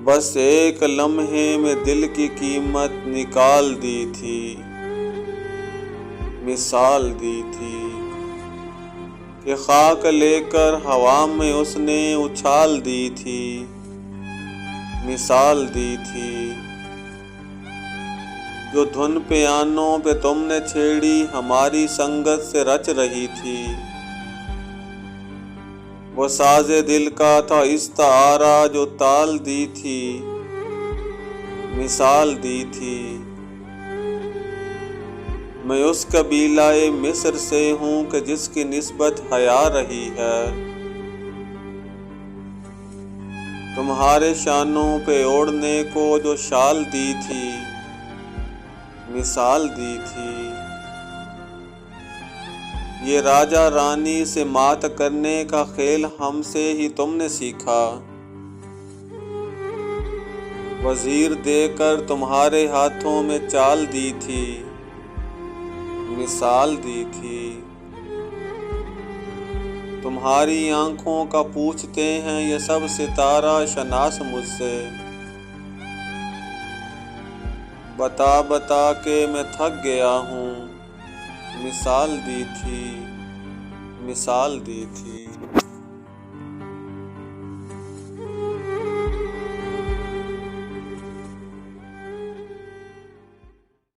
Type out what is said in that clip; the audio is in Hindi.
बस एक लम्हे में दिल की कीमत निकाल दी थी, मिसाल दी थी कि खाक लेकर हवा में उसने उछाल दी थी, मिसाल दी थी। जो धुन पियानों पे तुमने छेड़ी हमारी संगत से रच रही थी, वो साजे दिल का था इस्तारा जो ताल दी थी, मिसाल दी थी। मैं उस कबीलाए मिस्र से हूँ कि जिसकी निस्बत हया रही है, तुम्हारे शानों पे ओढ़ने को जो शाल दी थी, मिसाल दी थी। ये राजा रानी से मात करने का खेल हमसे ही तुमने सीखा, वजीर देकर तुम्हारे हाथों में चाल दी थी, मिसाल दी थी। तुम्हारी आंखों का पूछते हैं ये सब सितारा शनास मुझसे, बता बता के मैं थक गया हूँ, मिसाल दी थी, मिसाल दी थी।